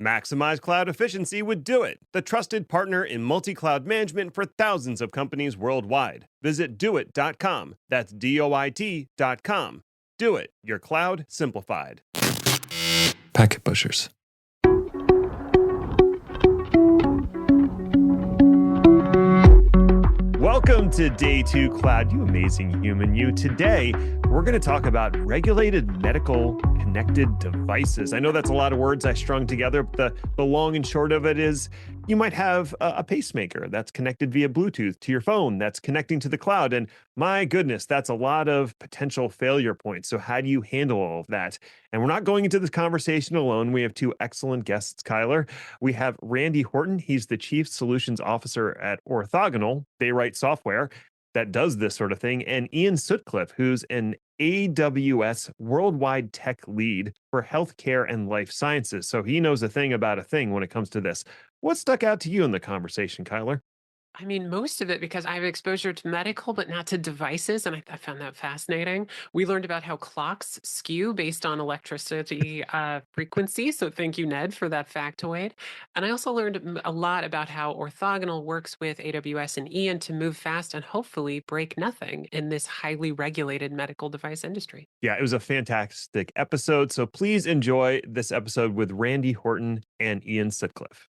Maximize cloud efficiency with Do It, the trusted partner in multi-cloud management for thousands of companies worldwide. Visit doit.com. That's DOIT.com. Do It, your cloud simplified. Packet pushers. Welcome to Day 2 Cloud, you amazing human, you. Today, we're going to talk about regulated medical connected devices. I know that's a lot of words I strung together, but the long and short of it is you might have a pacemaker that's connected via Bluetooth to your phone that's connecting to the cloud. And my goodness, that's a lot of potential failure points. So how do you handle all of that? And we're not going into this conversation alone. We have two excellent guests, Kyler. We have Randy Horton. He's the Chief Solutions Officer at Orthogonal. They write software that does this sort of thing. And Ian Sutcliffe, who's an AWS worldwide tech lead for healthcare and life sciences. So he knows a thing about a thing when it comes to this. What stuck out to you in the conversation, Kyler? I mean, most of it because I have exposure to medical, but not to devices. And I found that fascinating. We learned about how clocks skew based on electricity frequency. So thank you, Ned, for that factoid. And I also learned a lot about how Orthogonal works with AWS and Ian to move fast and hopefully break nothing in this highly regulated medical device industry. Yeah, it was a fantastic episode. So please enjoy this episode with Randy Horton and Ian Sutcliffe.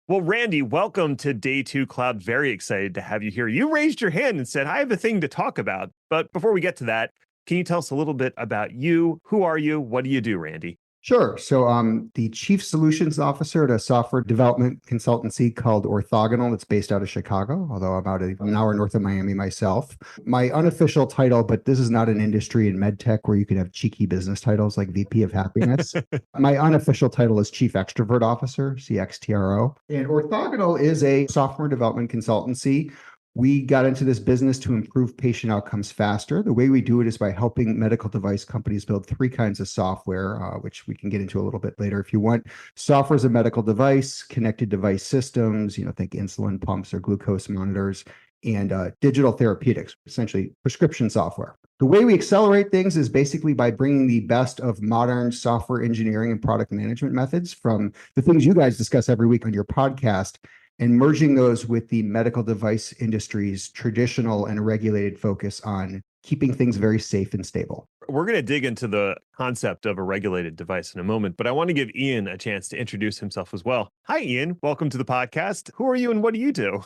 Well, Randy, welcome to Day 2 Cloud. Very excited to have you here. You raised your hand and said, I have a thing to talk about. But before we get to that, can you tell us a little bit about you? Who are you? What do you do, Randy? Sure. So I'm the Chief Solutions Officer at a software development consultancy called Orthogonal that's based out of Chicago, although I'm an hour north of Miami myself. My unofficial title, but this is not an industry in med tech where you can have cheeky business titles like VP of Happiness. My unofficial title is Chief Extrovert Officer, CXTRO. And Orthogonal is a software development consultancy. We got into this business to improve patient outcomes faster. The way we do it is by helping medical device companies build three kinds of software, which we can get into a little bit later if you want. Software as a medical device, connected device systems, think insulin pumps or glucose monitors, and digital therapeutics, essentially prescription software. The way we accelerate things is basically by bringing the best of modern software engineering and product management methods from the things you guys discuss every week on your podcast and merging those with the medical device industry's traditional and regulated focus on keeping things very safe and stable. We're going to dig into the concept of a regulated device in a moment, but I want to give Ian a chance to introduce himself as well. Hi, Ian. Welcome to the podcast. Who are you and what do you do?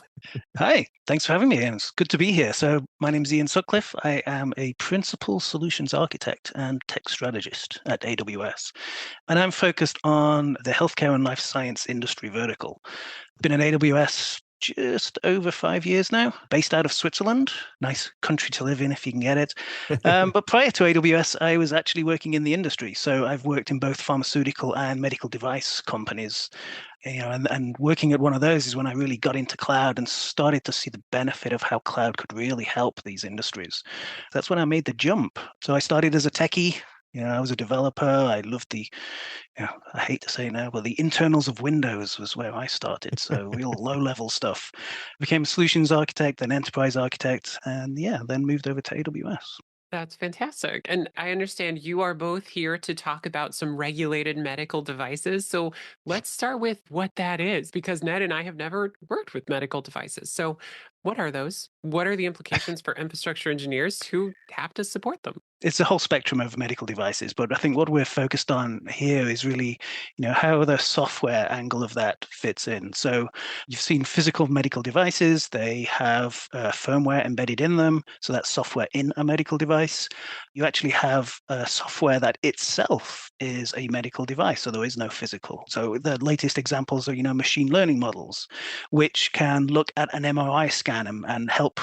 Hi, thanks for having me, Ian. It's good to be here. So my name's Ian Sutcliffe. I am a principal solutions architect and tech strategist at AWS, and I'm focused on the healthcare and life science industry vertical. Been at AWS just over 5 years now, based out of Switzerland. Nice country to live in if you can get it. But prior to AWS, I was actually working in the industry. So I've worked in both pharmaceutical and medical device companies. And working at one of those is when I really got into cloud and started to see the benefit of how cloud could really help these industries. That's when I made the jump. So I started as a techie. I was a developer. I loved I hate to say it now, but the internals of Windows was where I started. So real low-level stuff. Became a solutions architect, then enterprise architect, and then moved over to AWS. That's fantastic. And I understand you are both here to talk about some regulated medical devices. So let's start with what that is, because Ned and I have never worked with medical devices. So what are those? What are the implications for infrastructure engineers who have to support them? It's a whole spectrum of medical devices, but I think what we're focused on here is really, how the software angle of that fits in. So you've seen physical medical devices, they have firmware embedded in them. So that's software in a medical device. You actually have software that itself is a medical device, so there is no physical. So the latest examples are, machine learning models, which can look at an MRI scan and help,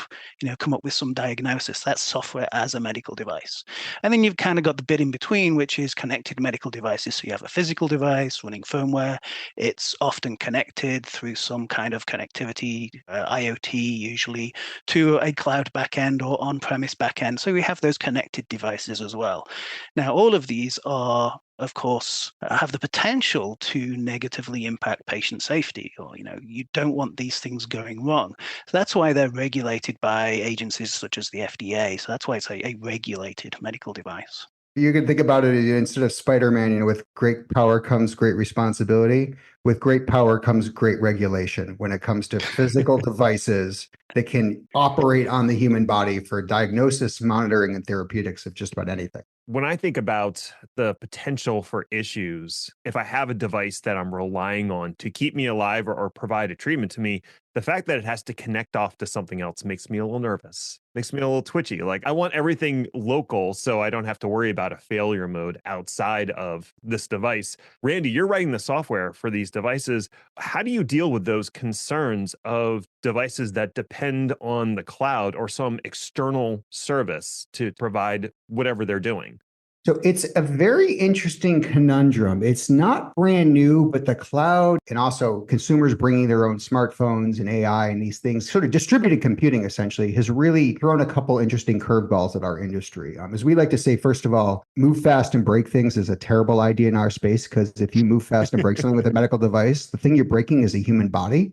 come up with some diagnosis. That's software as a medical device. And then you've kind of got the bit in between, which is connected medical devices. So you have a physical device running firmware. It's often connected through some kind of connectivity, IoT usually, to a cloud backend or on-premise backend. So we have those connected devices as well. Now, all of these are, of course, have the potential to negatively impact patient safety, or you don't want these things going wrong. So that's why they're regulated by agencies such as the FDA. So that's why it's a regulated medical device. You can think about it instead of Spider-Man, with great power comes great responsibility. With great power comes great regulation when it comes to physical devices that can operate on the human body for diagnosis, monitoring, and therapeutics of just about anything. When I think about the potential for issues, if I have a device that I'm relying on to keep me alive or provide a treatment to me, the fact that it has to connect off to something else makes me a little nervous, makes me a little twitchy. Like I want everything local so I don't have to worry about a failure mode outside of this device. Randy, you're writing the software for these devices. How do you deal with those concerns of devices that depend on the cloud or some external service to provide whatever they're doing? So it's a very interesting conundrum. It's not brand new, but the cloud and also consumers bringing their own smartphones and AI and these things, sort of distributed computing essentially, has really thrown a couple interesting curveballs at our industry. As we like to say, first of all, move fast and break things is a terrible idea in our space, because if you move fast and break something with a medical device, the thing you're breaking is a human body.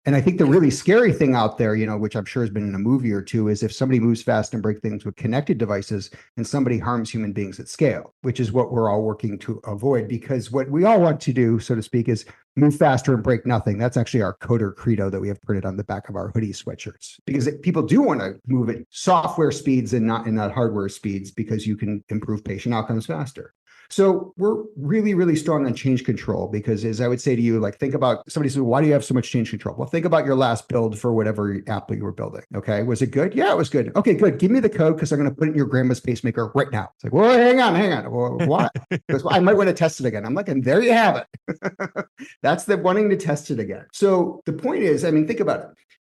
And I think the really scary thing out there, which I'm sure has been in a movie or two, is if somebody moves fast and break things with connected devices and somebody harms human beings at scale, which is what we're all working to avoid. Because what we all want to do, so to speak, is move faster and break nothing. That's actually our coder credo that we have printed on the back of our hoodie sweatshirts. Because people do want to move at software speeds and not hardware speeds, because you can improve patient outcomes faster. So we're really, really strong on change control, because as I would say to you, like, think about somebody says, why do you have so much change control? Well, think about your last build for whatever app you were building. Okay. Was it good? Yeah, it was good. Okay, good. Give me the code, because I'm going to put it in your grandma's pacemaker right now. It's like, well, hang on. Well, why? Because I might want to test it again. I'm like, and there you have it. That's the wanting to test it again. So the point is, think about it.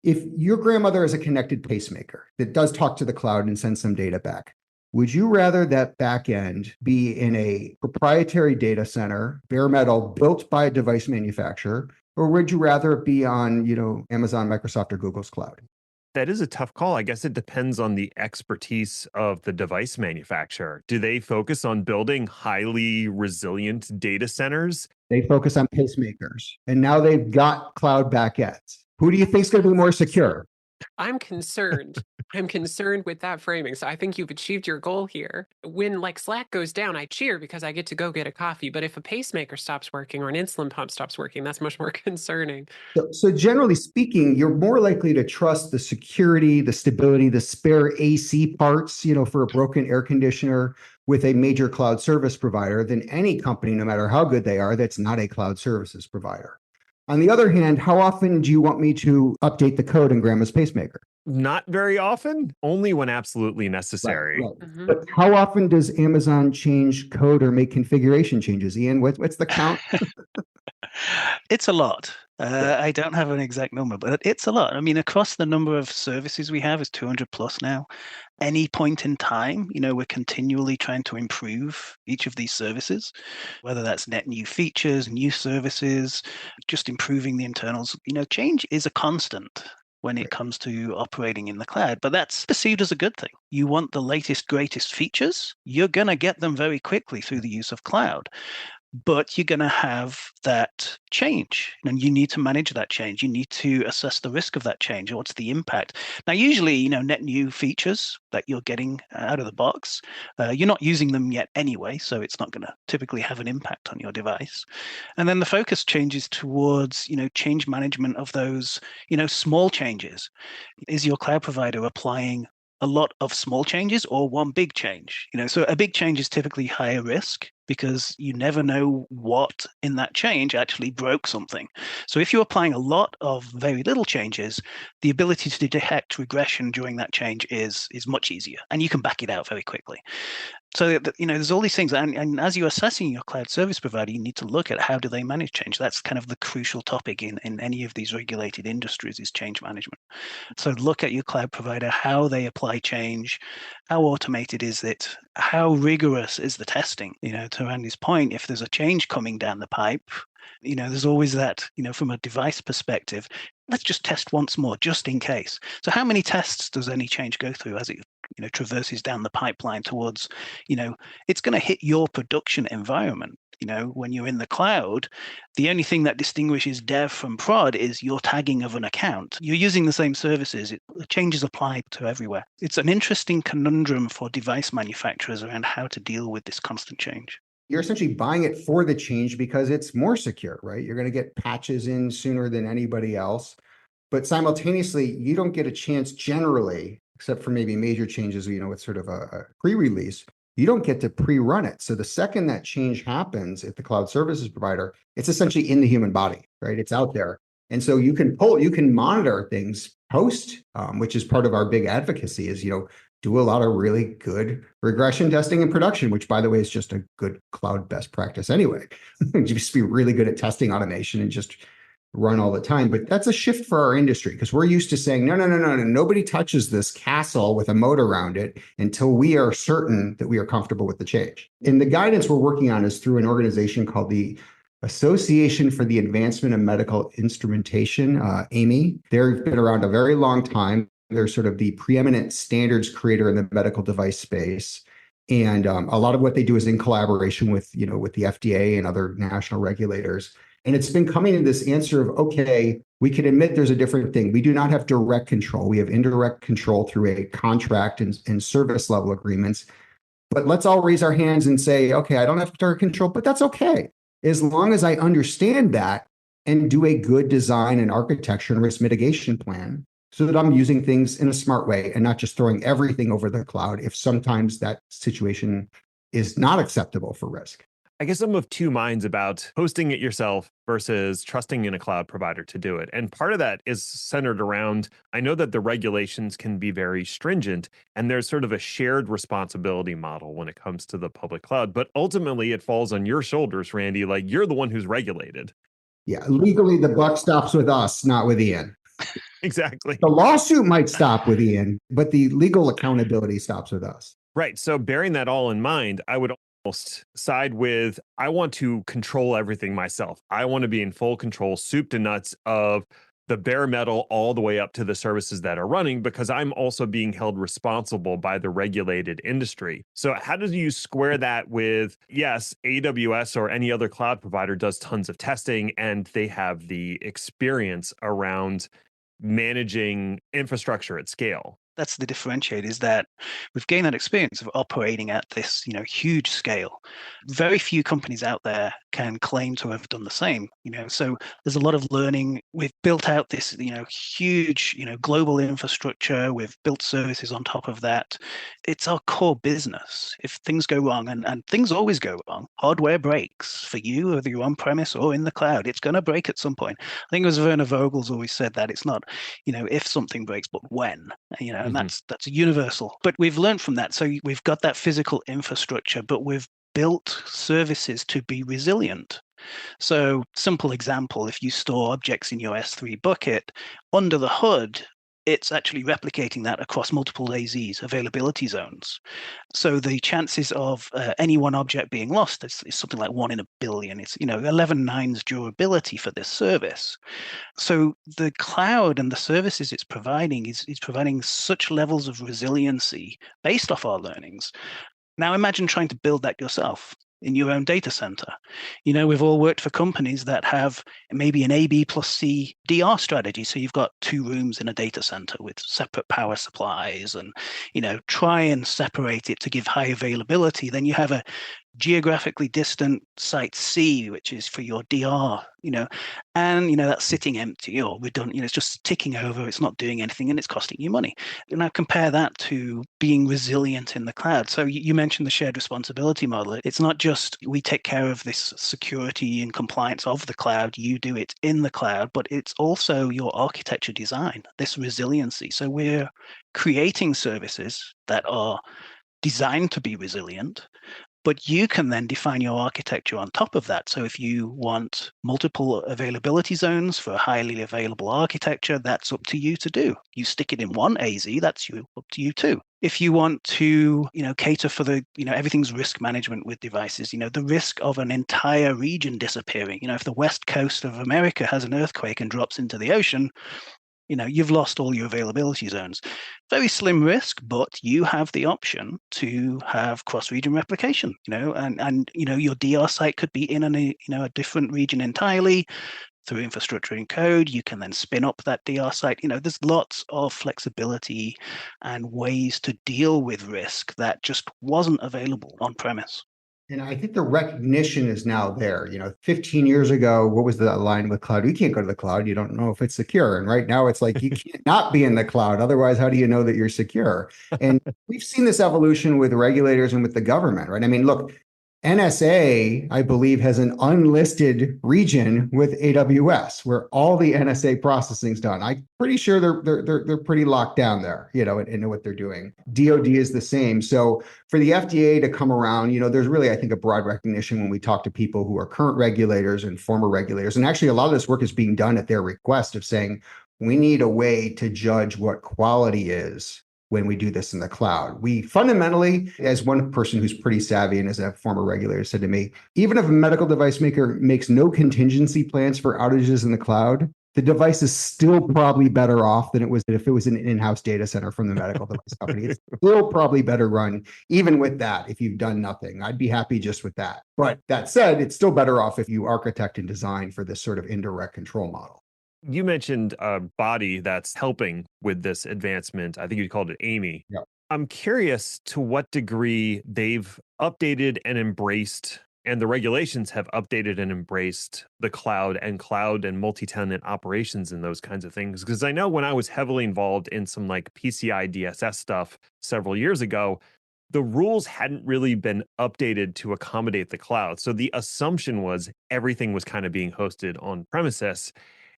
If your grandmother is a connected pacemaker that does talk to the cloud and send some data back, would you rather that back end be in a proprietary data center, bare metal, built by a device manufacturer, or would you rather it be on, Amazon, Microsoft, or Google's cloud? That is a tough call. I guess it depends on the expertise of the device manufacturer. Do they focus on building highly resilient data centers? They focus on pacemakers, and now they've got cloud backends. Who do you think is going to be more secure? I'm concerned. I'm concerned with that framing. So I think you've achieved your goal here. When Slack goes down, I cheer because I get to go get a coffee. But if a pacemaker stops working or an insulin pump stops working, that's much more concerning. So generally speaking, you're more likely to trust the security, the stability, the spare AC parts, for a broken air conditioner with a major cloud service provider than any company, no matter how good they are, that's not a cloud services provider. On the other hand, how often do you want me to update the code in grandma's pacemaker? Not very often, only when absolutely necessary. Right. Mm-hmm. But how often does Amazon change code or make configuration changes? Ian, what's the count? It's a lot. I don't have an exact number, but it's a lot. Across the number of services we have is 200 plus now. Any point in time, we're continually trying to improve each of these services, whether that's net new features, new services, just improving the internals. Change is a constant when it comes to operating in the cloud, but that's perceived as a good thing. You want the latest, greatest features, you're going to get them very quickly through the use of cloud. But you're going to have that change, and you need to manage that change. You need to assess the risk of that change. What's the impact? Now, usually, net new features that you're getting out of the box, you're not using them yet anyway, so it's not going to typically have an impact on your device. And then the focus changes towards, change management of those, small changes. Is your cloud provider applying a lot of small changes or one big change? So a big change is typically higher risk, because you never know what in that change actually broke something. So if you're applying a lot of very little changes, the ability to detect regression during that change is much easier, and you can back it out very quickly. So, there's all these things. And as you're assessing your cloud service provider, you need to look at how do they manage change. That's kind of the crucial topic in any of these regulated industries, is change management. So look at your cloud provider, how they apply change, how automated is it, how rigorous is the testing. To Randy's point, if there's a change coming down the pipe, there's always that, from a device perspective, let's just test once more, just in case. So how many tests does any change go through as it traverses down the pipeline towards, it's going to hit your production environment. When you're in the cloud, the only thing that distinguishes dev from prod is your tagging of an account. You're using the same services. The changes apply to everywhere. It's an interesting conundrum for device manufacturers around how to deal with this constant change. You're essentially buying it for the change because it's more secure, right? You're going to get patches in sooner than anybody else. But simultaneously, you don't get a chance generally, except for maybe major changes, with sort of a pre-release. You don't get to pre-run it. So the second that change happens at the cloud services provider, it's essentially in the human body, right? It's out there. And so you can monitor things post, which is part of our big advocacy is, do a lot of really good regression testing in production, which by the way, is just a good cloud best practice anyway. Just be really good at testing automation and just run all the time. But that's a shift for our industry because we're used to saying, no, nobody touches this castle with a moat around it until we are certain that we are comfortable with the change. And the guidance we're working on is through an organization called the Association for the Advancement of Medical Instrumentation, AMI. They've been around a very long time. They're sort of the preeminent standards creator in the medical device space. And a lot of what they do is in collaboration with the FDA and other national regulators. And it's been coming to this answer of, okay, we can admit there's a different thing. We do not have direct control. We have indirect control through a contract and service level agreements. But let's all raise our hands and say, okay, I don't have direct control, but that's okay. As long as I understand that and do a good design and architecture and risk mitigation plan so that I'm using things in a smart way and not just throwing everything over the cloud if sometimes that situation is not acceptable for risk. I guess I'm of two minds about hosting it yourself versus trusting in a cloud provider to do it. And part of that is centered around, I know that the regulations can be very stringent and there's sort of a shared responsibility model when it comes to the public cloud, but ultimately it falls on your shoulders, Randy, like you're the one who's regulated. Yeah, legally the buck stops with us, not with Ian. Exactly. The lawsuit might stop with Ian, but the legal accountability stops with us. Right. So bearing that all in mind, I would almost side with, I want to control everything myself. I want to be in full control, soup to nuts of the bare metal all the way up to the services that are running, because I'm also being held responsible by the regulated industry. So how do you square that with, yes, AWS or any other cloud provider does tons of testing and they have the experience around managing infrastructure at scale? That's the differentiator, is that we've gained that experience of operating at this, huge scale. Very few companies out there can claim to have done the same, so there's a lot of learning. We've built out this, huge, global infrastructure. We've built services on top of that. It's our core business. If things go wrong, and things always go wrong, hardware breaks for you, whether you're on premise or in the cloud, it's going to break at some point. I think it was Werner Vogel's always said that it's not, if something breaks, but when, and that's universal. But we've learned from that. So we've got that physical infrastructure, but we've built services to be resilient. So simple example, if you store objects in your S3 bucket, under the hood, it's actually replicating that across multiple AZs, availability zones. So the chances of any one object being lost is something like 1 in a billion. It's 11 nines durability for this service. So the cloud and the services it's providing is providing such levels of resiliency based off our learnings. Now imagine trying to build that yourself in your own data center. We've all worked for companies that have maybe an A, B plus C DR strategy. So you've got 2 rooms in a data center with separate power supplies and, try and separate it to give high availability. Then you have a geographically distant site C, which is for your DR, and, that's sitting empty or redundant, it's just ticking over, it's not doing anything and it's costing you money. Now compare that to being resilient in the cloud. So you mentioned the shared responsibility model. It's not just we take care of this security and compliance of the cloud, you do it in the cloud, but it's also your architecture design, this resiliency. So we're creating services that are designed to be resilient, but you can then define your architecture on top of that. So if you want multiple availability zones for a highly available architecture, that's up to you to do. You stick it in one AZ, that's up to you too. If you want to, cater for the, everything's risk management with devices, the risk of an entire region disappearing. If the west coast of America has an earthquake and drops into the ocean, you've lost all your availability zones. Very slim risk, but you have the option to have cross-region replication, and your DR site could be in a different region entirely. Through infrastructure and code, you can then spin up that DR site. There's lots of flexibility and ways to deal with risk that just wasn't available on premise. And I think the recognition is now there. 15 years ago, what was the line with cloud? You can't go to the cloud. You don't know if it's secure. And right now it's like, you can't not be in the cloud. Otherwise, how do you know that you're secure? And we've seen this evolution with regulators and with the government, right? I mean, look, NSA, I believe, has an unlisted region with AWS where all the NSA processing is done. I'm pretty sure they're pretty locked down there, and know what they're doing. DoD is the same. So for the FDA to come around, there's really, I think, a broad recognition when we talk to people who are current regulators and former regulators. And actually, a lot of this work is being done at their request of saying, we need a way to judge what quality is when we do this in the cloud. We fundamentally, as one person who's pretty savvy and as a former regulator said to me, even if a medical device maker makes no contingency plans for outages in the cloud, the device is still probably better off than it was if it was an in-house data center from the medical device company. It's still probably better run, even with that, if you've done nothing. I'd be happy just with that. But that said, it's still better off if you architect and design for this sort of indirect control model. You mentioned a body that's helping with this advancement. I think you called it Amy. Yeah. I'm curious to what degree they've updated and embraced, and the regulations have updated and embraced the cloud and multi-tenant operations and those kinds of things. Because I know when I was heavily involved in some like PCI DSS stuff several years ago, the rules hadn't really been updated to accommodate the cloud. So the assumption was everything was kind of being hosted on premises.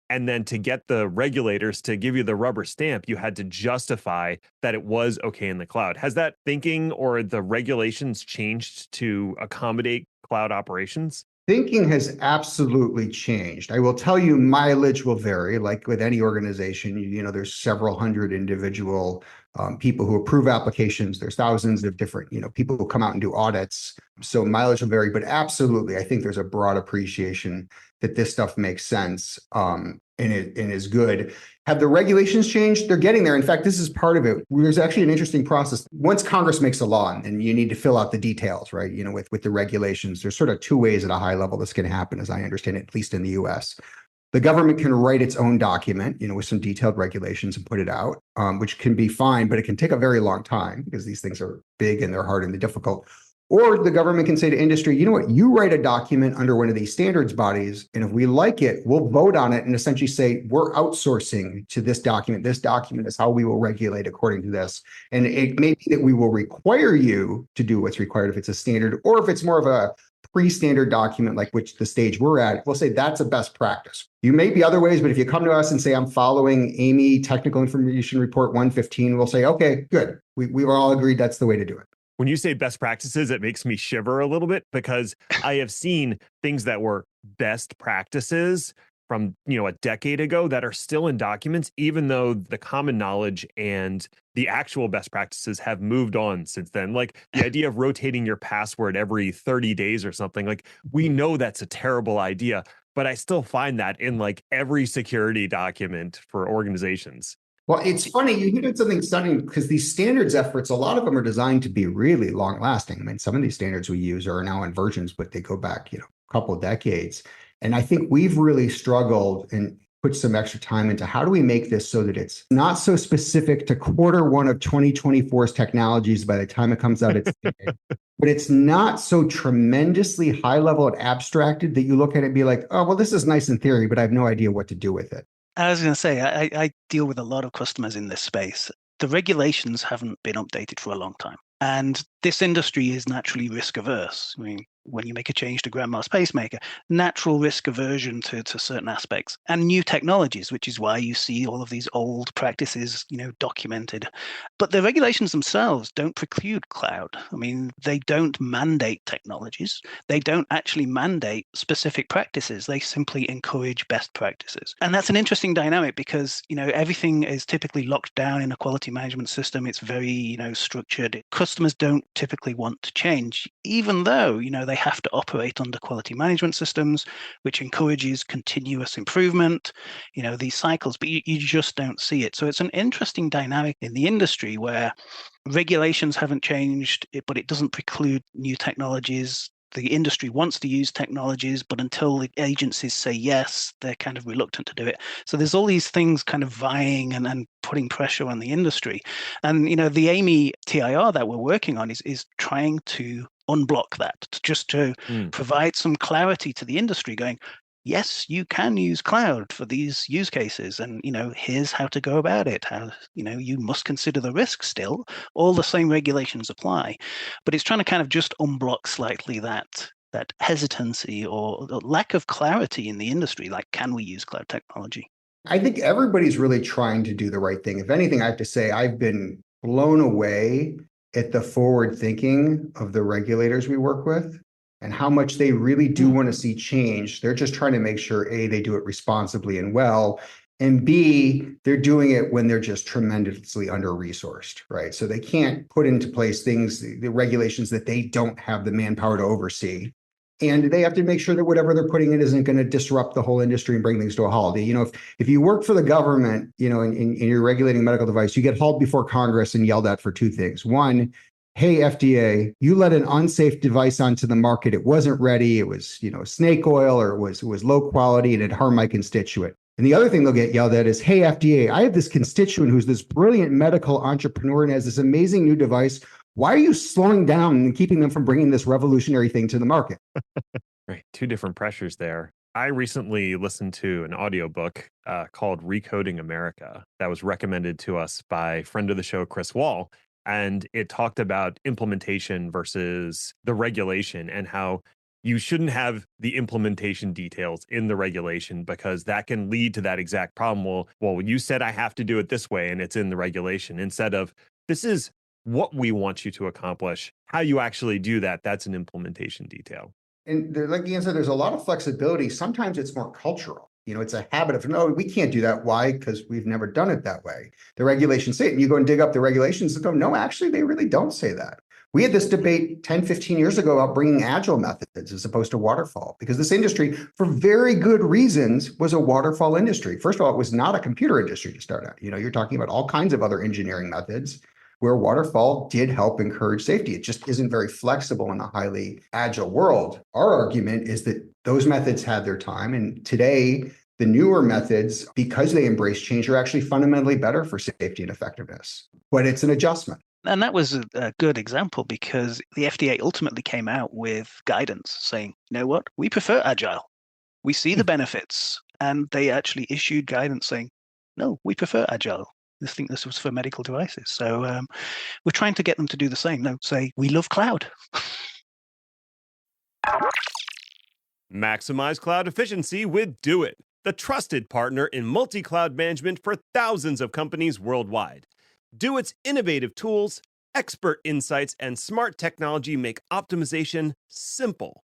And then to get the regulators to give you the rubber stamp, you had to justify that it was okay in the cloud. Has that thinking or the regulations changed to accommodate cloud operations? Thinking has absolutely changed. I will tell you, mileage will vary. Like with any organization, there's several hundred individual people who approve applications. There's thousands of different, people who come out and do audits. So mileage will vary, but absolutely, I think there's a broad appreciation that this stuff makes sense and is good. Have the regulations changed? They're getting there. In fact, this is part of it. There's actually an interesting process. Once Congress makes a law and you need to fill out the details, right? With the regulations, there's sort of two ways at a high level this can happen, as I understand it, at least in the US. The government can write its own document, with some detailed regulations and put it out, which can be fine, but it can take a very long time because these things are big and they're hard and they're difficult. Or the government can say to industry, you know what, you write a document under one of these standards bodies, and if we like it, we'll vote on it and essentially say, we're outsourcing to this document. This document is how we will regulate according to this. And it may be that we will require you to do what's required if it's a standard, or if it's more of a pre-standard document, like which the stage we're at, we'll say that's a best practice. You may be other ways, but if you come to us and say, I'm following Amy Technical Information Report 115, we'll say, okay, good. We've all agreed that's the way to do it. When you say best practices, it makes me shiver a little bit because I have seen things that were best practices from, a decade ago that are still in documents, even though the common knowledge and the actual best practices have moved on since then. Like the idea of rotating your password every 30 days or something, like we know that's a terrible idea, but I still find that in like every security document for organizations. Well, it's funny, you hit on something stunning because these standards efforts, a lot of them are designed to be really long lasting. I mean, some of these standards we use are now in versions, but they go back, a couple of decades. And I think we've really struggled and put some extra time into how do we make this so that it's not so specific to quarter one of 2024's technologies by the time it comes out, but it's not so tremendously high level and abstracted that you look at it and be like, oh, well, this is nice in theory, but I have no idea what to do with it. I was going to say, I deal with a lot of customers in this space. The regulations haven't been updated for a long time. And this industry is naturally risk averse. I mean, when you make a change to grandma's pacemaker, natural risk aversion to certain aspects and new technologies, which is why you see all of these old practices, documented. But the regulations themselves don't preclude cloud. I mean, they don't mandate technologies. They don't actually mandate specific practices. They simply encourage best practices. And that's an interesting dynamic because, everything is typically locked down in a quality management system. It's very, structured. Customers don't typically want to change, even though, they have to operate under quality management systems, which encourages continuous improvement, these cycles, but you just don't see it. So it's an interesting dynamic in the industry where regulations haven't changed, but it doesn't preclude new technologies. The industry wants to use technologies, but until the agencies say yes, they're kind of reluctant to do it. So there's all these things kind of vying and putting pressure on the industry. And, the AMI TIR that we're working on is trying to unblock that, to provide some clarity to the industry going, yes, you can use cloud for these use cases. And, here's how to go about it. How, you must consider the risk still. All the same regulations apply. But it's trying to kind of just unblock slightly that hesitancy or lack of clarity in the industry. Like, can we use cloud technology? I think everybody's really trying to do the right thing. If anything, I have to say I've been blown away at the forward thinking of the regulators we work with and how much they really do want to see change. They're just trying to make sure, A, they do it responsibly and well, and B, they're doing it when they're just tremendously under-resourced, right? So they can't put into place the regulations that they don't have the manpower to oversee. And they have to make sure that whatever they're putting in isn't going to disrupt the whole industry and bring things to a halt. If you work for the government, and you're regulating a medical device, you get hauled before Congress and yelled at for two things. One, hey, FDA, you let an unsafe device onto the market. It wasn't ready. It was, snake oil, or it was low quality, and it harmed my constituent. And the other thing they'll get yelled at is, hey, FDA, I have this constituent who's this brilliant medical entrepreneur and has this amazing new device. Why are you slowing down and keeping them from bringing this revolutionary thing to the market? Right. Two different pressures there. I recently listened to an audiobook called Recoding America that was recommended to us by friend of the show, Chris Wall. And it talked about implementation versus the regulation and how you shouldn't have the implementation details in the regulation because that can lead to that exact problem. Well, you said I have to do it this way and it's in the regulation, instead of this is what we want you to accomplish. How you actually do that, that's an implementation detail. And like Ian said, there's a lot of flexibility. Sometimes it's more cultural. It's a habit of, no, we can't do that. Why? Because we've never done it that way. The regulations say it, and you go and dig up the regulations and go, no, actually, they really don't say that. We had this debate 10, 15 years ago about bringing agile methods as opposed to waterfall, because this industry, for very good reasons, was a waterfall industry. First of all, it was not a computer industry to start out. You're talking about all kinds of other engineering methods where waterfall did help encourage safety. It just isn't very flexible in a highly agile world. Our argument is that those methods had their time, and today, the newer methods, because they embrace change, are actually fundamentally better for safety and effectiveness. But it's an adjustment. And that was a good example because the FDA ultimately came out with guidance saying, you know what, we prefer agile. We see the benefits. And they actually issued guidance saying, no, we prefer agile. I think this was for medical devices. So we're trying to get them to do the same. No, say, we love cloud. Maximize cloud efficiency with Do It, the trusted partner in multi-cloud management for thousands of companies worldwide. Do It's innovative tools, expert insights, and smart technology make optimization simple.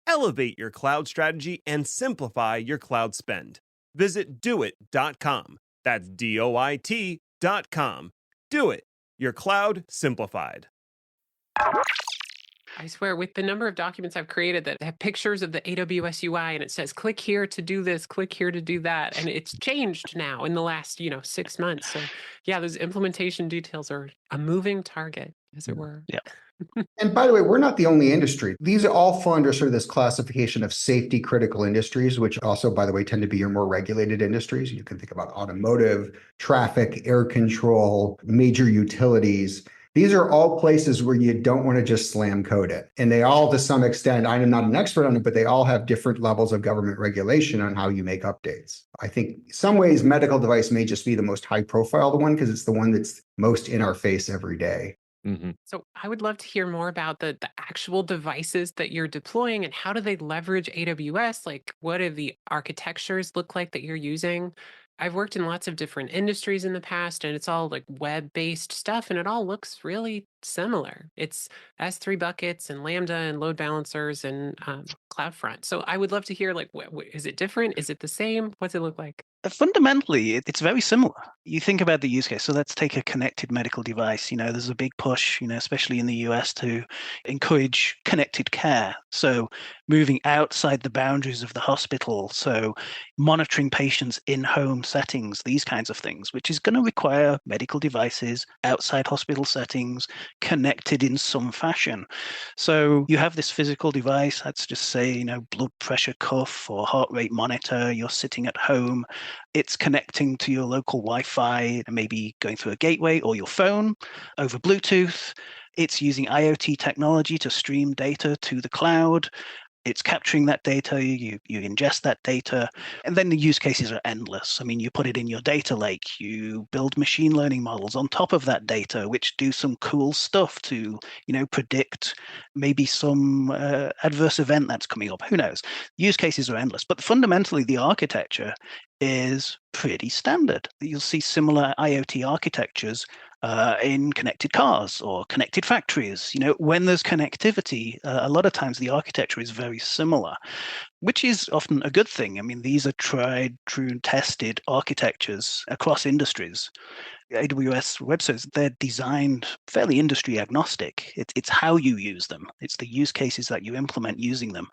Elevate your cloud strategy and simplify your cloud spend. Visit doit.com. That's DOIT.com. Do It, your cloud simplified. I swear, with the number of documents I've created that have pictures of the AWS UI and it says, click here to do this, click here to do that. And it's changed now in the last, 6 months. So yeah, those implementation details are a moving target, as it were. Yeah. And by the way, we're not the only industry. These all fall under sort of this classification of safety critical industries, which also, by the way, tend to be your more regulated industries. You can think about automotive, traffic, air control, major utilities. These are all places where you don't want to just slam code it. And they all, to some extent, I am not an expert on it, but they all have different levels of government regulation on how you make updates. I think in some ways, medical device may just be the most high profile one because it's the one that's most in our face every day. Mm-hmm. So I would love to hear more about the actual devices that you're deploying and how do they leverage AWS? Like, what do the architectures look like that you're using? I've worked in lots of different industries in the past, and it's all like web-based stuff, and it all looks really similar. It's S3 buckets and Lambda and load balancers and CloudFront. So I would love to hear, like, is it different? Is it the same? What's it look like? Fundamentally, it's very similar. You think about the use case. So let's take a connected medical device. There's a big push, especially in the US, to encourage connected care. So moving outside the boundaries of the hospital. So monitoring patients in home settings, these kinds of things, which is going to require medical devices outside hospital settings, connected in some fashion. So you have this physical device, let's just say, blood pressure cuff or heart rate monitor. You're sitting at home. It's connecting to your local Wi-Fi, maybe going through a gateway or your phone over Bluetooth. It's using IoT technology to stream data to the cloud. It's capturing that data, you ingest that data, and then the use cases are endless. I mean, you put it in your data lake, you build machine learning models on top of that data, which do some cool stuff to, predict maybe some adverse event that's coming up. Who knows? Use cases are endless, but fundamentally the architecture is pretty standard. You'll see similar IoT architectures in connected cars or connected factories. When there's connectivity, a lot of times the architecture is very similar, which is often a good thing. I mean, these are tried, true, tested architectures across industries. AWS web services, they're designed fairly industry agnostic. It's how you use them. It's the use cases that you implement using them.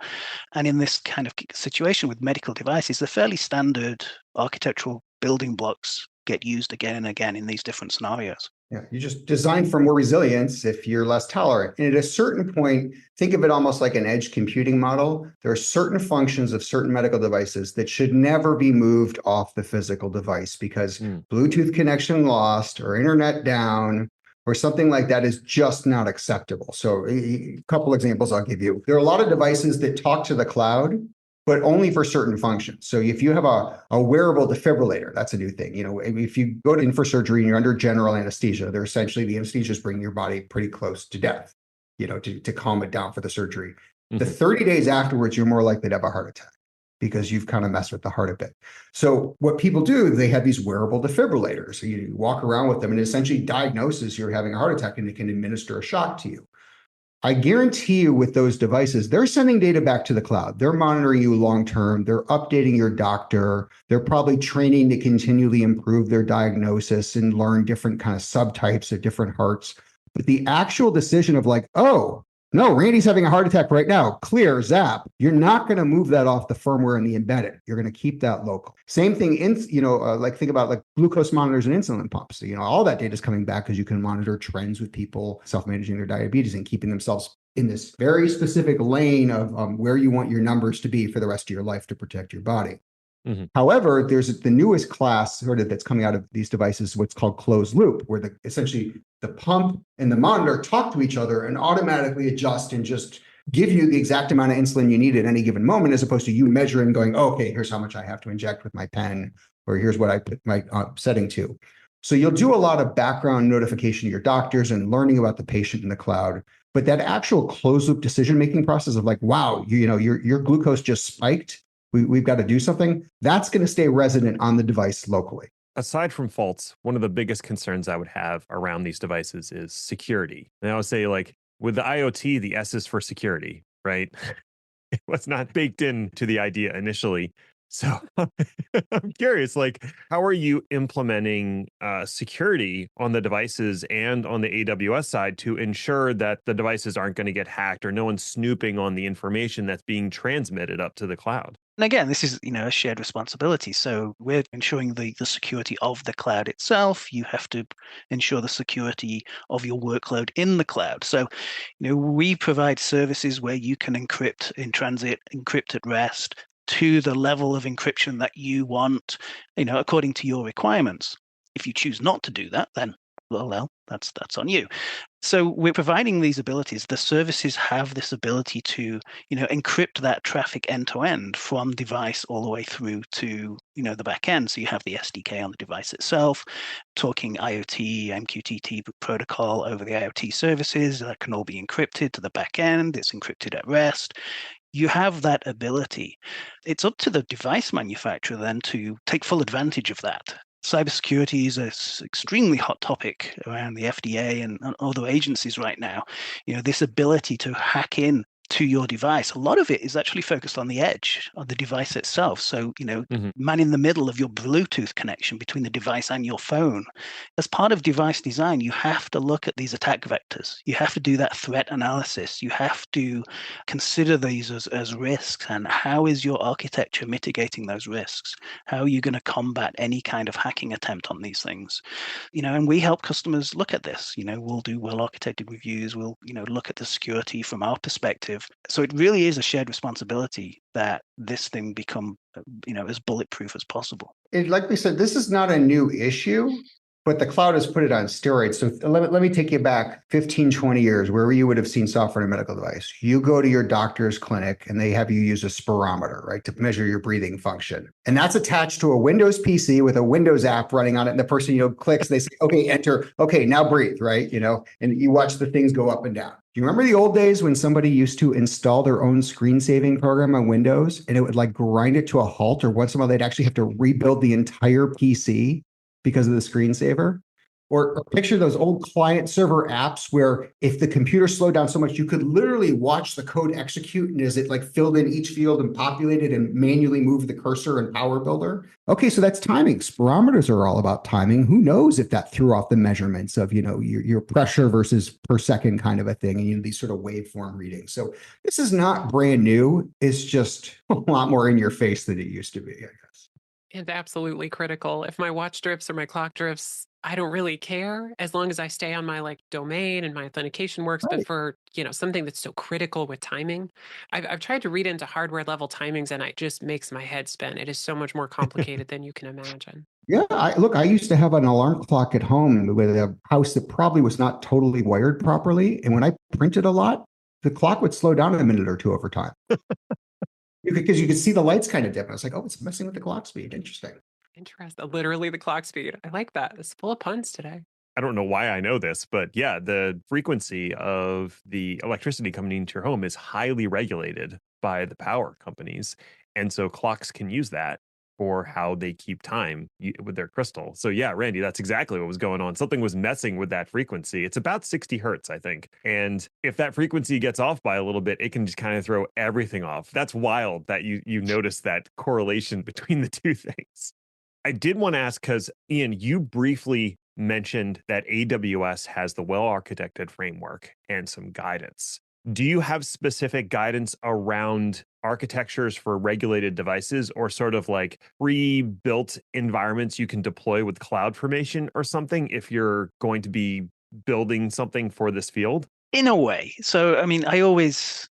And in this kind of situation with medical devices, the fairly standard architectural building blocks get used again and again in these different scenarios. Yeah, you just design for more resilience if you're less tolerant. And at a certain point, think of it almost like an edge computing model. There are certain functions of certain medical devices that should never be moved off the physical device because Bluetooth connection lost or internet down or something like that is just not acceptable. So a couple examples I'll give you. There are a lot of devices that talk to the cloud, but only for certain functions. So if you have a wearable defibrillator, that's a new thing. If you go in for surgery and you're under general anesthesia, they're essentially the anesthesia is bringing your body pretty close to death, to calm it down for the surgery. The 30 days afterwards, you're more likely to have a heart attack because you've kind of messed with the heart a bit. So what people do, they have these wearable defibrillators. So you walk around with them and it essentially diagnoses you're having a heart attack and it can administer a shock to you. I guarantee you with those devices, they're sending data back to the cloud. They're monitoring you long-term. They're updating your doctor. They're probably training to continually improve their diagnosis and learn different kind of subtypes of different hearts. But the actual decision of like, oh, no, Randy's having a heart attack right now, clear, zap. You're not going to move that off the firmware and the embedded. You're going to keep that local. Same thing like think about like glucose monitors and insulin pumps. So, all that data is coming back because you can monitor trends with people self-managing their diabetes and keeping themselves in this very specific lane of where you want your numbers to be for the rest of your life to protect your body. However, there's the newest class that's coming out of these devices, what's called closed loop, where essentially the pump and the monitor talk to each other and automatically adjust and just give you the exact amount of insulin you need at any given moment, as opposed to you measuring going, oh, okay, here's how much I have to inject with my pen, or here's what I put my setting to. So you'll do a lot of background notification to your doctors and learning about the patient in the cloud. But that actual closed loop decision-making process of like, wow, your glucose just spiked. We've got to do something. That's going to stay resident on the device locally. Aside from faults, one of the biggest concerns I would have around these devices is security. And I would say, like, with the IoT, the S is for security, right? It was not baked into the idea initially. So I'm curious, like, how are you implementing security on the devices and on the AWS side to ensure that the devices aren't going to get hacked or no one's snooping on the information that's being transmitted up to the cloud? And again, this is a shared responsibility. So we're ensuring the security of the cloud itself. You have to ensure the security of your workload in the cloud. So, we provide services where you can encrypt in transit, encrypt at rest to the level of encryption that you want, according to your requirements. If you choose not to do that, then well, that's on you. So we're providing these abilities. The services have this ability to, encrypt that traffic end to end from device all the way through to, the back end. So you have the SDK on the device itself, talking IoT, MQTT protocol over the IoT services that can all be encrypted to the back end. It's encrypted at rest. You have that ability. It's up to the device manufacturer then to take full advantage of that. Cybersecurity is an extremely hot topic around the FDA and other agencies right now. This ability to hack in to your device, a lot of it is actually focused on the edge of the device itself. So, man in the middle of your Bluetooth connection between the device and your phone. As part of device design, you have to look at these attack vectors. You have to do that threat analysis. You have to consider these as risks, and how is your architecture mitigating those risks? How are you going to combat any kind of hacking attempt on these things? And we help customers look at this. We'll do well-architected reviews. We'll, look at the security from our perspective. So it really is a shared responsibility that this thing become, as bulletproof as possible. Like we said, this is not a new issue, but the cloud has put it on steroids. So let me take you back 15, 20 years where you would have seen software in a medical device. You go to your doctor's clinic and they have you use a spirometer, right, to measure your breathing function. And that's attached to a Windows PC with a Windows app running on it. And the person, clicks, they say, okay, enter. Okay, now breathe, right? And you watch the things go up and down. Do you remember the old days when somebody used to install their own screen saving program on Windows and it would grind it to a halt, or once in a while they'd actually have to rebuild the entire PC because of the screensaver? Or picture those old client server apps where if the computer slowed down so much, you could literally watch the code execute, and as it filled in each field and populated and manually moved the cursor and power builder. Okay, so that's timing. Spirometers are all about timing. Who knows if that threw off the measurements of, your pressure versus per second kind of a thing, and these sort of waveform readings. So this is not brand new. It's just a lot more in your face than it used to be, I guess. It's absolutely critical. If my watch drifts or my clock drifts, I don't really care as long as I stay on my domain and my authentication works. Right. But for, something that's so critical with timing, I've tried to read into hardware level timings and it just makes my head spin. It is so much more complicated than you can imagine. Yeah, I used to have an alarm clock at home with a house that probably was not totally wired properly. And when I printed a lot, the clock would slow down a minute or two over time. Because you could see the lights kind of dip. I was like, oh, it's messing with the clock speed. Interesting. Interesting. Literally the clock speed. I like that. It's full of puns today. I don't know why I know this, but yeah, the frequency of the electricity coming into your home is highly regulated by the power companies. And so clocks can use that for how they keep time with their crystal. So yeah, Randy, that's exactly what was going on. Something was messing with that frequency. It's about 60 hertz, I think. And if that frequency gets off by a little bit, it can just kind of throw everything off. That's wild that you notice that correlation between the two things. I did want to ask, because Ian, you briefly mentioned that AWS has the well-architected framework and some guidance. Do you have specific guidance around architectures for regulated devices, or sort of pre-built environments you can deploy with CloudFormation or something if you're going to be building something for this field? In a way. So, I always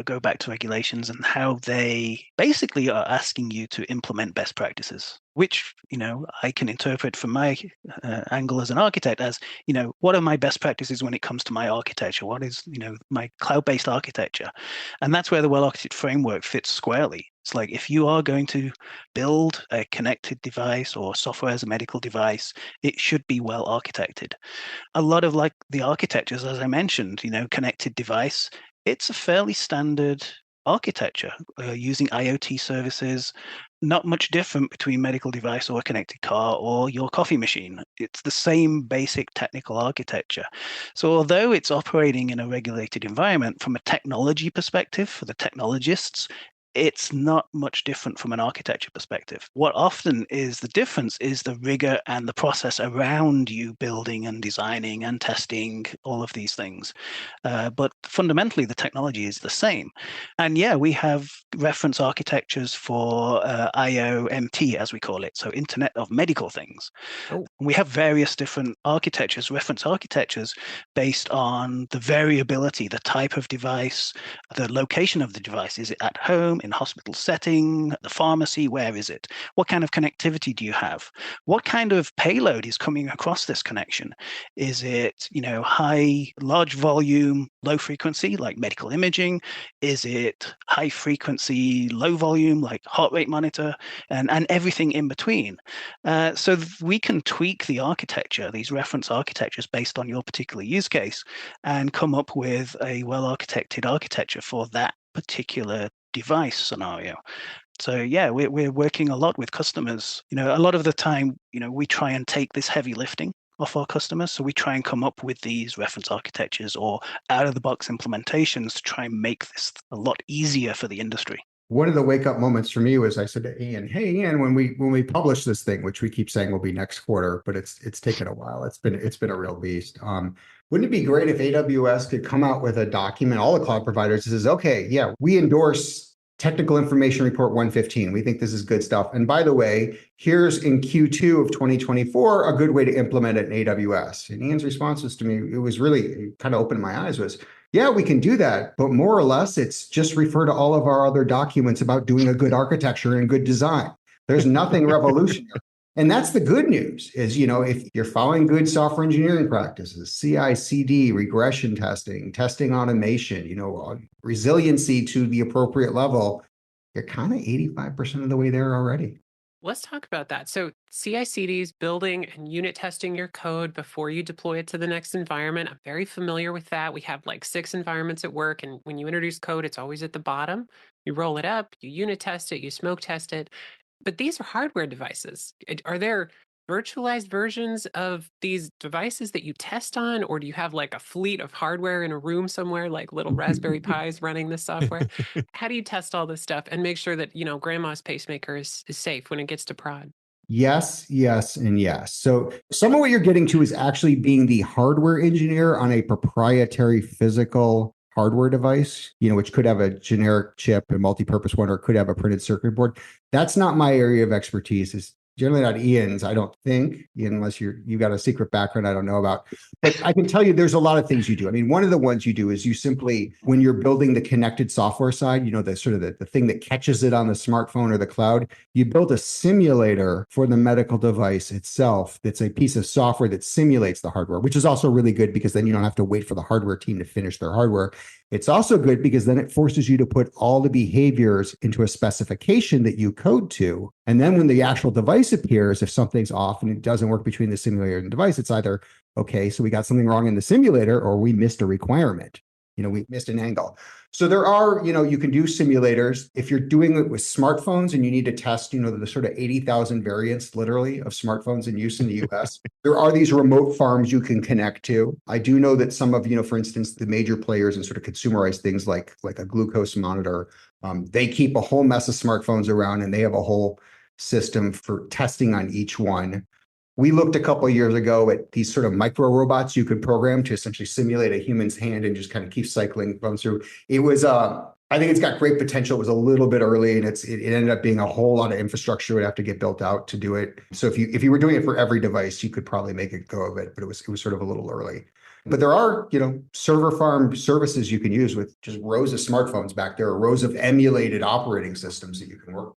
go back to regulations and how they basically are asking you to implement best practices, which, I can interpret from my angle as an architect as, what are my best practices when it comes to my architecture? What is, my cloud-based architecture? And that's where the well-architected framework fits squarely. It's if you are going to build a connected device or software as a medical device, it should be well architected. A lot of the architectures, as I mentioned, connected device, it's a fairly standard architecture using IoT services, not much different between medical device or a connected car or your coffee machine. It's the same basic technical architecture. So although it's operating in a regulated environment, from a technology perspective for the technologists, it's not much different from an architecture perspective. What often is the difference is the rigor and the process around you building and designing and testing all of these things. But fundamentally, the technology is the same. And yeah, we have reference architectures for IoMT, as we call it, so Internet of Medical Things. Oh. We have various different architectures, reference architectures, based on the variability, the type of device, the location of the device. Is it at home, in hospital setting, the pharmacy? Where is it? What kind of connectivity do you have? What kind of payload is coming across this connection? Is it, high, large volume, low frequency, like medical imaging? Is it high frequency, low volume, like heart rate monitor, and everything in between? So we can tweak the architecture, these reference architectures, based on your particular use case, and come up with a well-architected architecture for that particular device scenario. So yeah, we're working a lot with customers. A lot of the time, we try and take this heavy lifting off our customers. So we try and come up with these reference architectures or out of the box implementations to try and make this a lot easier for the industry. One of the wake up moments for me was I said to Ian, "Hey Ian, when we publish this thing, which we keep saying will be next quarter, but it's taken a while. It's been a real beast. Wouldn't it be great if AWS could come out with a document, all the cloud providers, that says, okay, yeah, we endorse Technical Information Report 115. We think this is good stuff. And by the way, here's in Q2 of 2024 a good way to implement it in AWS." And Ian's responses to me, it was really kind of opened my eyes, was, "Yeah, we can do that, but more or less, it's just refer to all of our other documents about doing a good architecture and good design. There's nothing revolutionary." And that's the good news is, if you're following good software engineering practices, CI/CD, regression testing, testing automation, resiliency to the appropriate level, you're kind of 85% of the way there already. Let's talk about that. So CI/CDs, building and unit testing your code before you deploy it to the next environment. I'm very familiar with that. We have like 6 environments at work, and when you introduce code, it's always at the bottom. You roll it up, you unit test it, you smoke test it. But these are hardware devices. Are there virtualized versions of these devices that you test on, or do you have like a fleet of hardware in a room somewhere, like little Raspberry Pis running this software? How do you test all this stuff and make sure that, grandma's pacemaker is safe when it gets to prod? Yes, yes, and yes. So some of what you're getting to is actually being the hardware engineer on a proprietary physical hardware device, which could have a generic chip, a multi-purpose one, or could have a printed circuit board. That's not my area of expertise. It's generally not Ian's, I don't think, Ian, unless you got a secret background I don't know about. But I can tell you there's a lot of things you do. I mean, one of the ones you do is you simply, when you're building the connected software side, the sort of the thing that catches it on the smartphone or the cloud, you build a simulator for the medical device itself. That's a piece of software that simulates the hardware, which is also really good because then you don't have to wait for the hardware team to finish their hardware. It's also good because then it forces you to put all the behaviors into a specification that you code to. And then when the actual device appears, if something's off and it doesn't work between the simulator and the device, it's either, okay, so we got something wrong in the simulator, or we missed a requirement. We missed an angle. So there are, you can do simulators. If you're doing it with smartphones and you need to test, the sort of 80,000 variants literally of smartphones in use in the US, there are these remote farms you can connect to. I do know that some of, for instance, the major players in sort of consumerized things like a glucose monitor, they keep a whole mess of smartphones around and they have a whole system for testing on each one. We looked a couple of years ago at these sort of micro robots you could program to essentially simulate a human's hand and just kind of keep cycling through. It was, I think it's got great potential. It was a little bit early, and it ended up being a whole lot of infrastructure would have to get built out to do it. So if you were doing it for every device, you could probably make a go of it, but it was sort of a little early. But there are, server farm services you can use with just rows of smartphones back there, or rows of emulated operating systems that you can work with.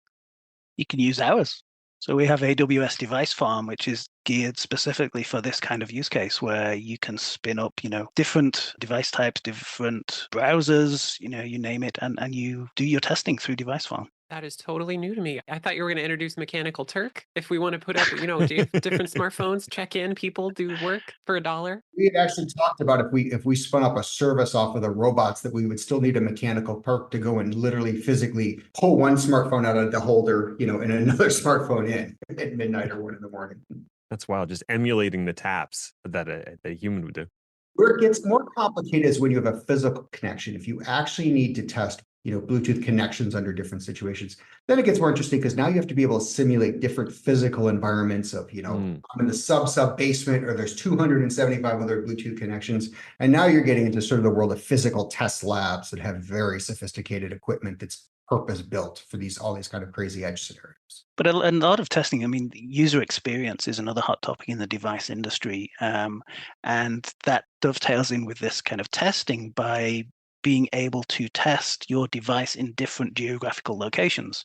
You can use ours. So we have AWS Device Farm, which is geared specifically for this kind of use case where you can spin up, different device types, different browsers, you name it, and you do your testing through Device Farm. That is totally new to me. I thought you were going to introduce Mechanical Turk. If we want to put up, different smartphones, check in, people do work for $1. We had actually talked about if we spun up a service off of the robots, that we would still need a Mechanical Turk to go and literally physically pull one smartphone out of the holder, and another smartphone in at midnight or 1 a.m. That's wild. Just emulating the taps that a human would do. Where it gets more complicated is when you have a physical connection. If you actually need to test, Bluetooth connections under different situations, then it gets more interesting because now you have to be able to simulate different physical environments of, I'm in the sub basement, or there's 275 other Bluetooth connections. And now you're getting into sort of the world of physical test labs that have very sophisticated equipment that's purpose built for all these kind of crazy edge scenarios. But a lot of testing, user experience is another hot topic in the device industry. And that dovetails in with this kind of testing by being able to test your device in different geographical locations.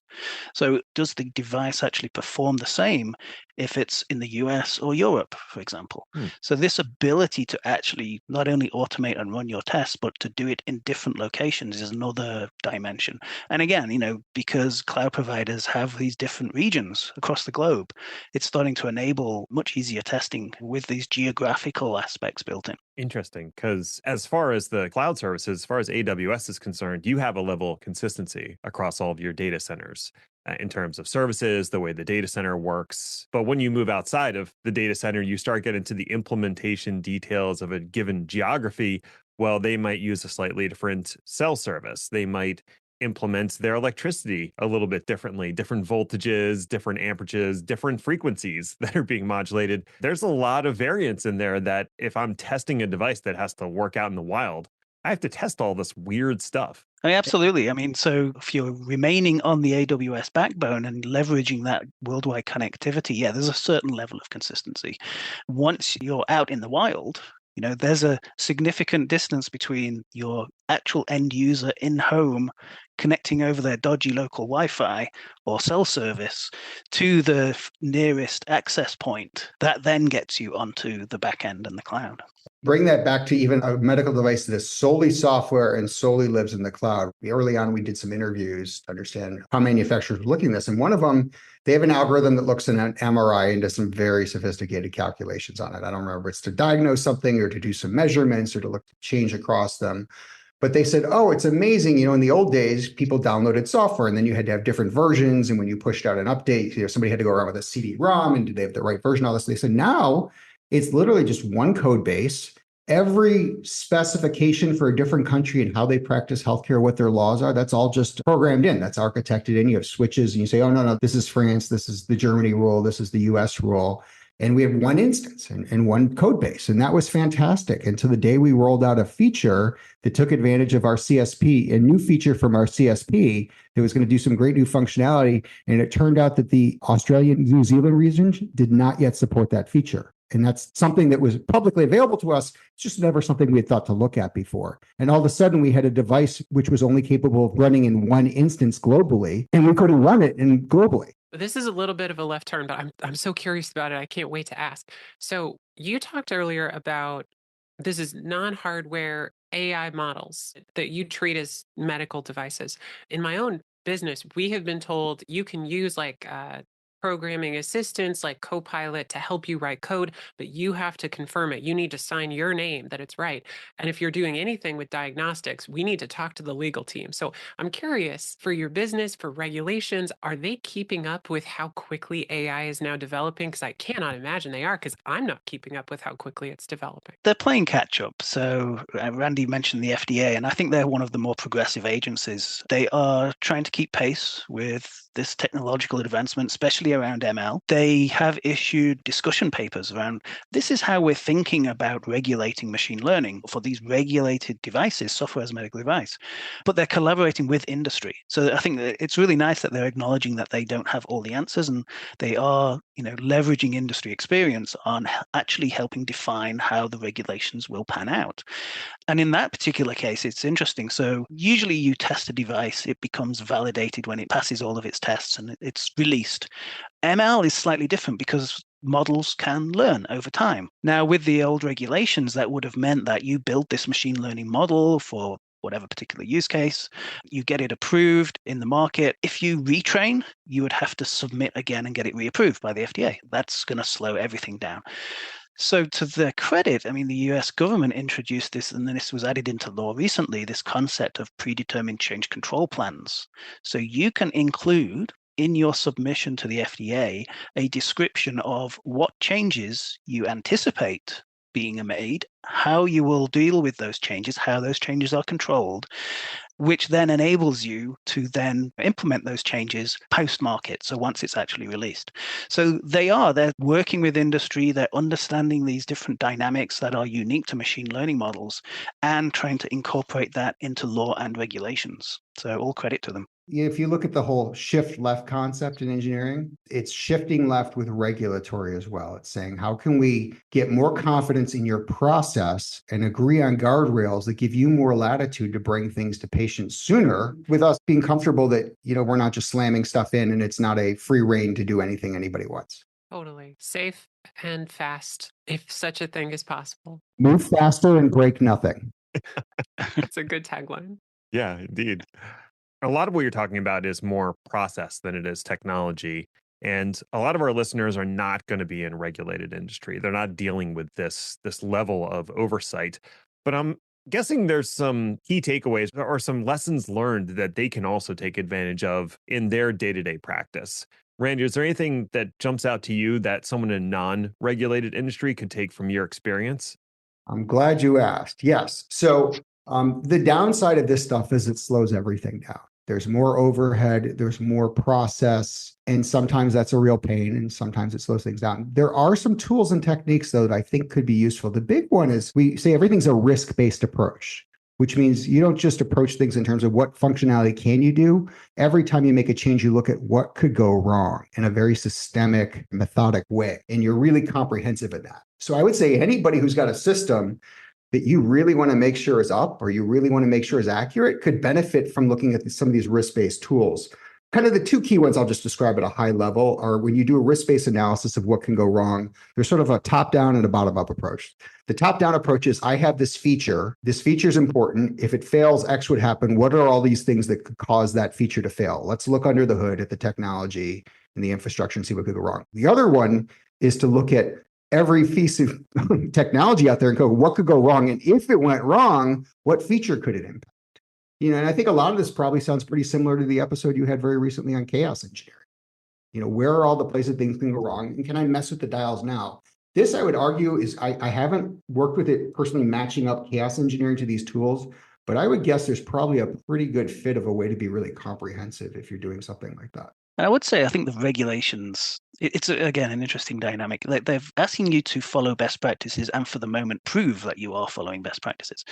So does the device actually perform the same if it's in the US or Europe, for example? So this ability to actually not only automate and run your tests, but to do it in different locations is another dimension. And again, because cloud providers have these different regions across the globe, it's starting to enable much easier testing with these geographical aspects built in. Interesting, because as far as the cloud services, as far as AWS is concerned, you have a level of consistency across all of your data centers. in terms of services, the way the data center works. But when you move outside of the data center, you start getting into the implementation details of a given geography. Well, they might use a slightly different cell service. They might implement their electricity a little bit differently, different voltages, different amperages, different frequencies that are being modulated. There's a lot of variance in there that if I'm testing a device that has to work out in the wild, I have to test all this weird stuff. I mean, absolutely. I mean, so if you're remaining on the AWS backbone and leveraging that worldwide connectivity, yeah, there's a certain level of consistency. Once you're out in the wild, there's a significant distance between your actual end user in home connecting over their dodgy local Wi-Fi or cell service to the nearest access point that then gets you onto the back end and the cloud. Bring that back to even a medical device that is solely software and solely lives in the cloud. Early on, we did some interviews to understand how manufacturers were looking at this. And one of them, they have an algorithm that looks at an MRI and does some very sophisticated calculations on it. I don't remember if it's to diagnose something or to do some measurements or to look change across them. But they said, oh, it's amazing. In the old days, people downloaded software and then you had to have different versions. And when you pushed out an update, somebody had to go around with a CD-ROM and did they have the right version? All this. They said, now it's literally just one code base. Every specification for a different country and how they practice healthcare, what their laws are, that's all just programmed in. That's architected in. You have switches and you say, oh, no, this is France. This is the Germany rule. This is the US rule. And we have one instance and one code base. And that was fantastic. And to the day we rolled out a feature that took advantage of our CSP, a new feature from our CSP that was going to do some great new functionality. And it turned out that the Australian New Zealand region did not yet support that feature. And that's something that was publicly available to us. It's just never something we had thought to look at before. And all of a sudden, we had a device which was only capable of running in one instance globally, and we couldn't run it globally. This is a little bit of a left turn, but I'm so curious about it. I can't wait to ask. So you talked earlier about this is non-hardware AI models that you treat as medical devices. In my own business, we have been told you can use programming assistants like Copilot to help you write code, but you have to confirm it. You need to sign your name that it's right. And if you're doing anything with diagnostics, we need to talk to the legal team. So I'm curious, for your business, for regulations, are they keeping up with how quickly AI is now developing? Because I cannot imagine they are, because I'm not keeping up with how quickly it's developing. They're playing catch up. So Randy mentioned the FDA, and I think they're one of the more progressive agencies. They are trying to keep pace with this technological advancement, especially around ML. They have issued discussion papers around this is how we're thinking about regulating machine learning for these regulated devices, software as a medical device. But they're collaborating with industry. So I think that it's really nice that they're acknowledging that they don't have all the answers, and they are, leveraging industry experience on actually helping define how the regulations will pan out. And in that particular case, it's interesting. So usually you test a device, it becomes validated when it passes all of its tests and it's released. ML is slightly different because models can learn over time. Now, with the old regulations, that would have meant that you build this machine learning model for whatever particular use case, you get it approved in the market. If you retrain, you would have to submit again and get it reapproved by the FDA. That's going to slow everything down. So to their credit, I mean, the US government introduced this, and then this was added into law recently, this concept of predetermined change control plans. So you can include in your submission to the FDA a description of what changes you anticipate being made, how you will deal with those changes, how those changes are controlled, which then enables you to then implement those changes post-market, so once it's actually released. So they're working with industry, they're understanding these different dynamics that are unique to machine learning models and trying to incorporate that into law and regulations. So all credit to them. If you look at the whole shift left concept in engineering, it's shifting left with regulatory as well. It's saying, how can we get more confidence in your process and agree on guardrails that give you more latitude to bring things to patients sooner, with us being comfortable that, we're not just slamming stuff in and it's not a free rein to do anything anybody wants. Totally. Safe and fast, if such a thing is possible. Move faster and break nothing. That's a good tagline. Yeah, indeed. A lot of what you're talking about is more process than it is technology. And a lot of our listeners are not going to be in regulated industry. They're not dealing with this level of oversight. But I'm Guessing there's some key takeaways or some lessons learned that they can also take advantage of in their day-to-day practice. Randy, is there anything that jumps out to you that someone in a non-regulated industry could take from your experience? I'm glad you asked. Yes. So the downside of this stuff is it slows everything down. There's more overhead, there's more process, and sometimes that's a real pain, and sometimes it slows things down. There are some tools and techniques, though, that I think could be useful. The big one is we say everything's a risk-based approach, which means you don't just approach things in terms of what functionality can you do. Every time you make a change, you look at what could go wrong in a very systemic, methodic way, and you're really comprehensive in that. So I would say anybody who's got a system that you really want to make sure is up or you really want to make sure is accurate could benefit from looking at some of these risk-based tools. Kind of the two key ones I'll just describe at a high level are when you do a risk-based analysis of what can go wrong, there's sort of a top-down and a bottom-up approach. The top-down approach is I have this feature is important. If it fails, X would happen. What are all these things that could cause that feature to fail? Let's look under the hood at the technology and the infrastructure and see what could go wrong. The other one is to look at every piece of technology out there and go, what could go wrong? And if it went wrong, what feature could it impact? And I think a lot of this probably sounds pretty similar to the episode you had very recently on chaos engineering. Where are all the places things can go wrong? And can I mess with the dials now? This, I would argue, is I haven't worked with it personally matching up chaos engineering to these tools, but I would guess there's probably a pretty good fit of a way to be really comprehensive if you're doing something like that. And I would say, I think the regulations, it's again an interesting dynamic. They're asking you to follow best practices and for the moment prove that you are following best practices.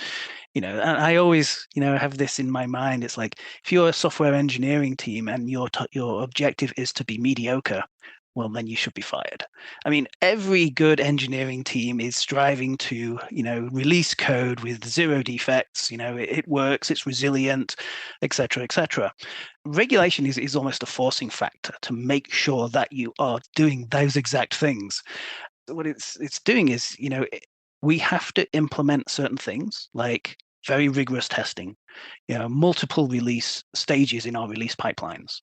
And I always, have this in my mind. It's like, if you're a software engineering team and your objective is to be mediocre, well, then you should be fired. I mean, every good engineering team is striving to, release code with zero defects. It works, it's resilient, et cetera, et cetera. Regulation is almost a forcing factor to make sure that you are doing those exact things. What it's doing is, we have to implement certain things like very rigorous testing, multiple release stages in our release pipelines,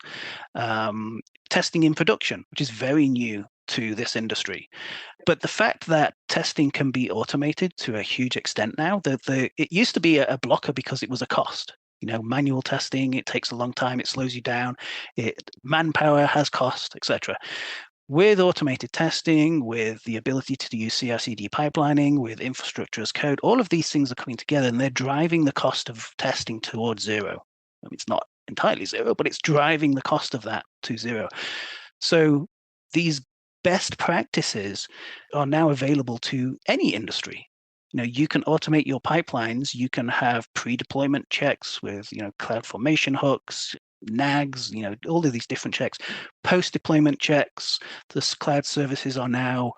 testing in production, which is very new to this industry. But the fact that testing can be automated to a huge extent now, it used to be a blocker because it was a cost. Manual testing, it takes a long time, it slows you down, manpower has cost, etc. With automated testing, with the ability to use CI/CD pipelining, with infrastructure as code, all of these things are coming together and they're driving the cost of testing towards zero. I mean, it's not entirely zero, but it's driving the cost of that to zero. So these best practices are now available to any industry. You can automate your pipelines. You can have pre-deployment checks with, cloud formation hooks, nags, all of these different checks. Post-deployment checks, the cloud services are now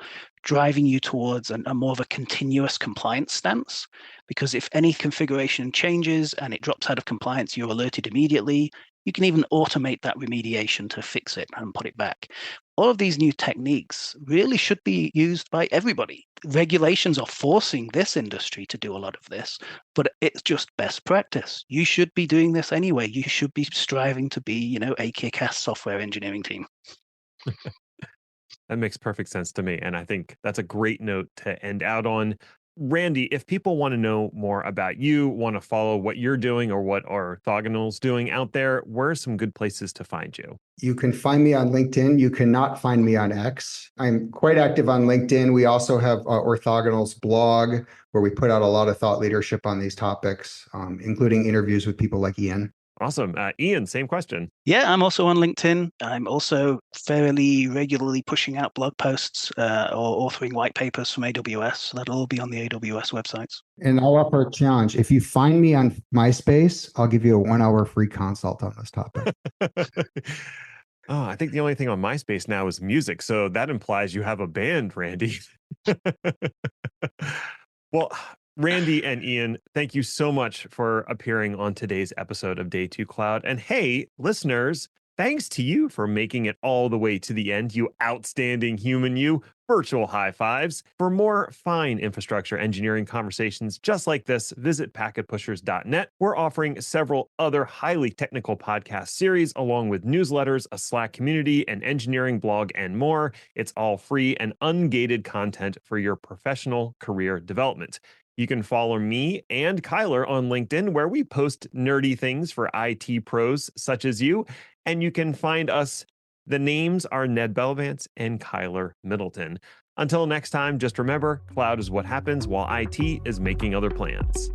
driving you towards a more of a continuous compliance stance, because if any configuration changes and it drops out of compliance, you're alerted immediately. You can even automate that remediation to fix it and put it back. All of these new techniques really should be used by everybody. Regulations are forcing this industry to do a lot of this, but it's just best practice. You should be doing this anyway. You should be striving to be, a kick-ass software engineering team. That makes perfect sense to me. And I think that's a great note to end out on. Randy, if people want to know more about you, want to follow what you're doing or what Orthogonal's doing out there, where are some good places to find you? You can find me on LinkedIn. You cannot find me on X. I'm quite active on LinkedIn. We also have Orthogonal's blog, where we put out a lot of thought leadership on these topics, including interviews with people like Ian. Awesome. Ian, same question. Yeah, I'm also on LinkedIn. I'm also fairly regularly pushing out blog posts or authoring white papers from AWS. That'll all be on the AWS websites. And I'll offer a challenge. If you find me on MySpace, I'll give you a 1-hour free consult on this topic. Oh, I think the only thing on MySpace now is music. So that implies you have a band, Randy. Well, Randy and Ian, thank you so much for appearing on today's episode of Day 2 Cloud. And hey, listeners, thanks to you for making it all the way to the end, you outstanding human, you. Virtual high fives. For more fine infrastructure engineering conversations just like this, visit packetpushers.net. We're offering several other highly technical podcast series, along with newsletters, a Slack community, an engineering blog, and more. It's all free and ungated content for your professional career development. You can follow me and Kyler on LinkedIn, where we post nerdy things for IT pros such as you. And you can find us. The names are Ned Belvance and Kyler Middleton. Until next time, just remember, cloud is what happens while IT is making other plans.